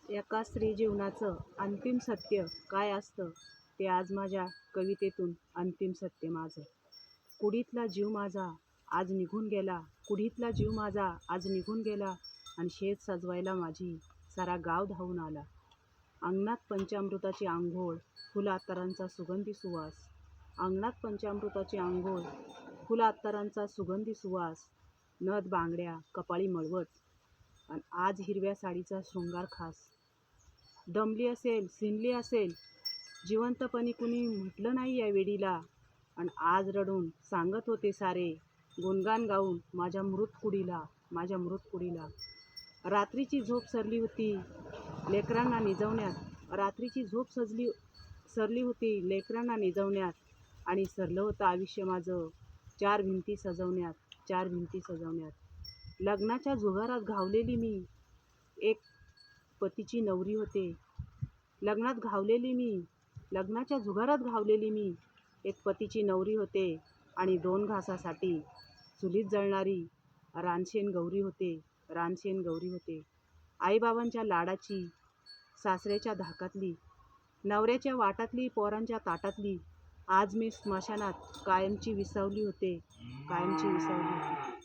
एका स्त्री जीवनाचं अंतिम सत्य काय असतं ते आज माझ्या कवितेतून अंतिम सत्य माझं. कुडीतला जीव माझा आज निघून गेला, कुडीतला जीव माझा आज निघून गेला, आणि शेत सजवायला माझी सारा गाव धावून आला. अंगणात पंचामृताची आंघोळ, फुल अत्तरांचा सुगंधी सुवास. अंगणात पंचामृताची आंघोळ, फुल अत्तरांचा सुगंधी सुवास. नथ बांगड्या, कपाळी मळवट, आणि आज हिरव्या साडीचा शृंगार खास. दमली असेल, सिनली असेल, जिवंतपणी कुणी म्हटलं नाही या वेडीला, आणि आज रडून सांगत होते सारे गुणगान गाऊन माझ्या मृत कुडीला, माझ्या मृत कुडीला. रात्रीची झोप सरली होती लेकरांना निजवण्यात, रात्रीची झोप सरली होती लेकरांना निजवण्यात, आणि सरलं होतं आयुष्य माझं चार भिंती सजवण्यात, चार भिंती सजवण्यात. लग्नाच्या जुगारात घावलेली मी एक पतीची नवरी होते, लग्नाच्या जुगारात घावलेली मी एक पतीची नवरी होते, आणि 2 घासासाठी चुलीत जळणारी रानशेण गौरी होते, रानशेण गौरी होते. आईबाबांच्या लाडाची, सासऱ्याच्या धाकातली, नवऱ्याच्या वाटातली, पोरांच्या ताटातली आज मी स्मशानात कायमची विसावली होते, कायमची विसावली होती.